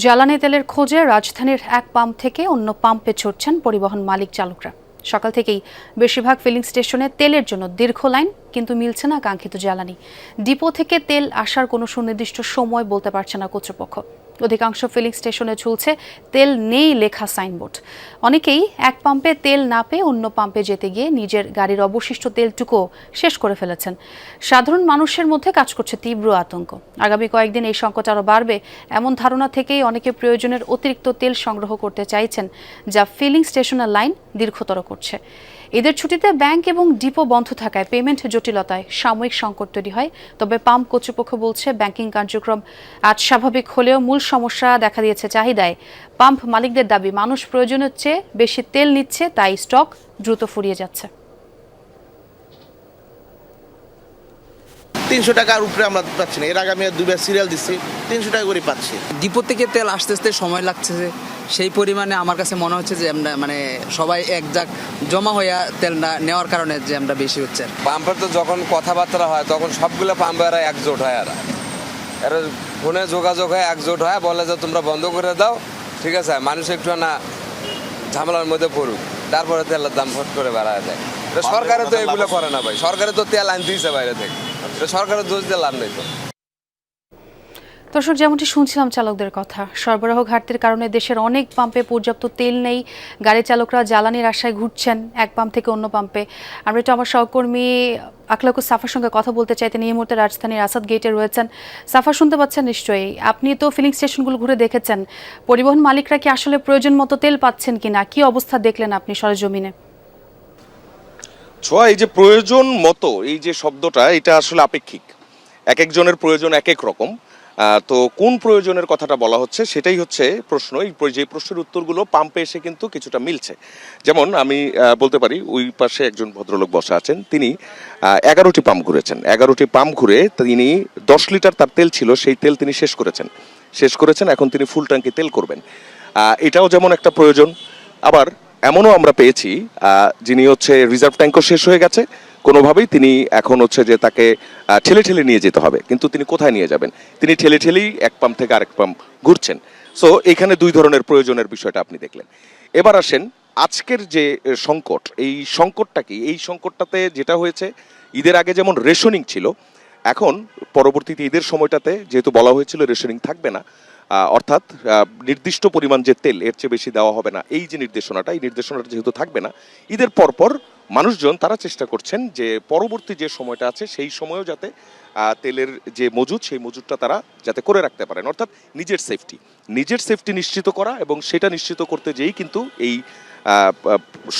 জ্বালানি তেলের খোঁজে রাজধানীর এক পাম্প থেকে অন্য পাম্পে ছুটছেন পরিবহন মালিক চালকরা। সকাল থেকেই বেশিরভাগ ফিলিং স্টেশনে তেলের জন্য দীর্ঘ লাইন, কিন্তু মিলছে না কাঙ্ক্ষিত জ্বালানি। ডিপো থেকে তেল আসার কোনো সুনির্দিষ্ট সময় বলতে পারছে না কর্তৃপক্ষ। অধিকাংশ ফিলিং স্টেশনে ঝুলছে তেল নেই লেখা সাইনবোর্ড। অনেকেই এক পাম্পে তেল না পেয়ে অন্য পাম্পে যেতে গিয়ে নিজের গাড়ির অবশিষ্ট তেলটুকু শেষ করে ফেলেছেন। সাধারণ মানুষের মধ্যে কাজ করছে তীব্র আতঙ্ক। আগামী কয়েকদিন এই সংকট আরও বাড়বে এমন ধারণা থেকেই অনেকে প্রয়োজনের অতিরিক্ত তেল সংগ্রহ করতে চাইছেন, যা ফিলিং স্টেশনের লাইন দীর্ঘতর করছে। ঈদের ছুটিতে ব্যাংক এবং ডিপো বন্ধ থাকায় পেমেন্ট জটিলতায় সাময়িক সংকট তৈরি হয়। তবে পাম্প কর্তৃপক্ষ বলছে, ব্যাংকিং কার্যক্রম আজ স্বাভাবিক হলেও মূল সমস্যা দেখা দিয়েছে চাহিদায়। পাম্প মালিকদের দাবি, মানুষ প্রয়োজনের চেয়ে বেশি তেল নিচ্ছে, তাই স্টক দ্রুত ফুরিয়ে যাচ্ছে। 300 টাকার উপরে আমরা পাচ্ছি না। এর আগে আমি দুবার সিরিয়াল দিচ্ছি, 300 টাকা করে পাচ্ছি। ডিপো থেকে তেল আসতে আসতে সময় লাগছে, সেই পরিমাণে আমার কাছে মনে হচ্ছে যে আমরা সবাই এক জায়গ জমা হইয়া তেল না নেওয়ার কারণে যে আমরা বেশি হচ্ছে। পাম্পের তো যখন কথাবার্তা হয় তখন সবগুলো পাম্পেরা একজোট হয়, এরা ফোনে যোগাযোগ হয়, একজোট হয়, বলে যে তোমরা বন্ধ করে দাও, ঠিক আছে, মানুষ একটু না ঝামেলার মধ্যে পড়ুক, তারপরে তেলের দাম ফট করে বাড়ায় দেয়। সরকারে তো এগুলো করে না ভাই, সরকারে তো তেল আনতেইছে বাইরে থেকে, সরকারের দোষ দিয়ে লাভ নেই। তো দর্শক, যেমনটি শুনছিলাম চালকদের কথা, সরবরাহ ঘাটতির কারণে দেশের অনেক পাম্পে পর্যাপ্ত তেল নেই। গাড়ি চালকরা জ্বালানির আশায় ঘুরছেন এক পাম্প থেকে অন্য পাম্পে। আমরা একটু আমার সহকর্মী আখলাকুস সাফার সঙ্গে কথা বলতে চাই। তিনি এই মুহূর্তে রাজধানীর আসাদ গেটে রয়েছেন। সাফা, শুনতে পাচ্ছেন নিশ্চয়ই? আপনি তো ফিলিং স্টেশনগুলো ঘুরে দেখেছেন, পরিবহন মালিকরা কি আসলে প্রয়োজন মতো তেল পাচ্ছেন কিনা, কি অবস্থা দেখলেন আপনি সরেজমিনে? ছোঁয়া, এই যে প্রয়োজন মতো, এই যে শব্দটা, এটা আসলে আপেক্ষিক। এক একজনের প্রয়োজন এক এক রকম। তো কোন প্রয়োজনের কথাটা বলা হচ্ছে সেটাই হচ্ছে প্রশ্ন। এই যে প্রশ্নের উত্তরগুলো পাম্পে এসে কিন্তু কিছুটা মিলছে। যেমন আমি বলতে পারি, ওই পাশে একজন ভদ্রলোক বসে আছেন, তিনি 11টি পাম্প ঘুরেছেন। 11টি পাম্প ঘুরে তিনি 10 লিটার তার তেল ছিল, সেই তেল তিনি শেষ করেছেন। এখন তিনি ফুল ট্যাঙ্কি তেল করবেন। এটাও যেমন একটা প্রয়োজন। আবার এমনও আমরা পেয়েছি, যিনি হচ্ছে রিজার্ভ ট্যাঙ্কও শেষ হয়ে গেছে, কোনোভাবেই তিনি এখন হচ্ছে যে তাকে ঠেলে ঠেলে নিয়ে যেতে হবে, কিন্তু তিনি কোথায় নিয়ে যাবেন? তিনি ঠেলে ঠেলেই এক পাম্প থেকে আরেক পাম্প ঘুরছেন। সো এখানে দুই ধরনের প্রয়োজনের বিষয়টা আপনি দেখলেন। এবার আসেন আজকের যে সংকট, এই সংকটটা কি? এই সংকটটাতে যেটা হয়েছে, ঈদের আগে যেমন রেশনিং ছিল, এখন পরবর্তীতে ঈদের সময়টাতে যেহেতু বলা হয়েছিল রেশনিং থাকবে না, অর্থাৎ নির্দিষ্ট পরিমাণ যে তেল, এর চেয়ে বেশি দেওয়া হবে না, এই যে নির্দেশনাটা, এই নির্দেশনাটা যেহেতু থাকবে না, ঈদের পরপর মানুষজন তারা চেষ্টা করছেন যে পরবর্তী যে সময়টা আছে সেই সময়ও যাতে তেলের যে মজুদ, সেই মজুদটা তারা যাতে করে রাখতে পারেন। অর্থাৎ নিজের সেফটি নিশ্চিত করা, এবং সেটা নিশ্চিত করতে যেই কিন্তু এই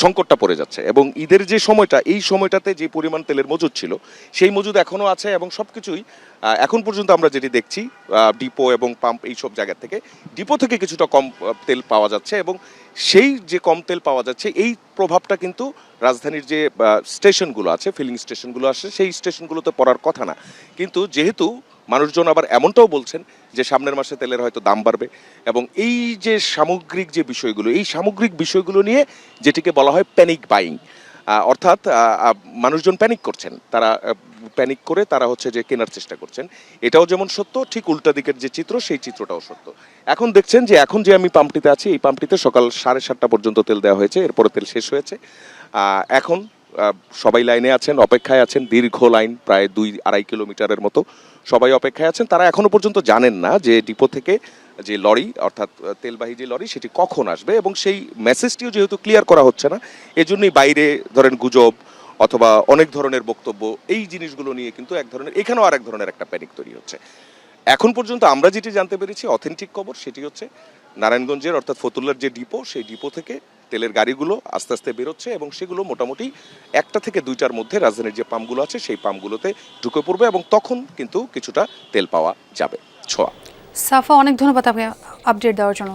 সংকটটা পড়ে যাচ্ছে। এবং ঈদের যে সময়টা, এই সময়টাতে যে পরিমাণ তেলের মজুদ ছিল, সেই মজুদ এখনও আছে, এবং সব কিছুই এখন পর্যন্ত আমরা যেটি দেখছি, ডিপো এবং পাম্প এই সব জায়গা থেকে, ডিপো থেকে কিছুটা কম তেল পাওয়া যাচ্ছে, এবং সেই যে কম তেল পাওয়া যাচ্ছে, এই প্রভাবটা কিন্তু রাজধানীর যে স্টেশনগুলো আছে, ফিলিং স্টেশনগুলো আছে, সেই স্টেশনগুলোতে পড়ার কথা না। কিন্তু যেহেতু মানুষজন আবার এমনটাও বলছেন যে সামনের মাসে তেলের হয়তো দাম বাড়বে, এবং এই যে সামগ্রিক যে বিষয়গুলো, এই সামগ্রিক বিষয়গুলো নিয়ে যেটিকে বলা হয় প্যানিক বাইং, অর্থাৎ মানুষজন প্যানিক করছেন, তারা প্যানিক করে তারা হচ্ছে যে কেনার চেষ্টা করছেন। এটাও যেমন সত্য, ঠিক উল্টা দিকের যে চিত্র, সেই চিত্রটাও সত্য। এখন দেখছেন যে এখন যে আমি পাম্পটিতে আছি, এই পাম্পটিতে সকাল 7:30 পর্যন্ত তেল দেওয়া হয়েছে, এরপরে তেল শেষ হয়েছে। এখন সবাই লাইনে আছেন, অপেক্ষায় আছেন, দীর্ঘ লাইন, প্রায় 2-2.5 কিলোমিটারের মতো সবাই অপেক্ষায় আছেন। তারা এখনো পর্যন্ত জানেন না যে ডিপো থেকে যে লরি, অর্থাৎ তেলবাহী যে লরি, সেটি কখন আসবে, এবং সেই মেসেজটিও যেহেতু ক্লিয়ার করা হচ্ছে না, এজন্যই বাইরে ধরেন গুজব অথবা অনেক ধরনের বক্তব্য, এই জিনিসগুলো নিয়ে কিন্তু এক ধরনের, এখানেও আর এক ধরনের একটা প্যানিক তৈরি হচ্ছে। এখন পর্যন্ত আমরা যেটি জানতে পেরেছি অথেন্টিক খবর, সেটি হচ্ছে নারায়ণগঞ্জের, অর্থাৎ ফতুল্লার যে ডিপো, সেই ডিপো থেকে তেলের গাড়িগুলো আস্তে আস্তে বেরোচ্ছে, এবং সেগুলো মোটামুটি 1টা থেকে 2টার মধ্যে রাজধানীর যে পাম্পগুলো আছে সেই পাম্পগুলোতে ঢুকে পড়বে, এবং তখন কিন্তু কিছুটা তেল পাওয়া যাবে। ছোঁয়া। সাফা, অনেক ধন্যবাদ আপনাকে আপডেট দেওয়ার জন্য।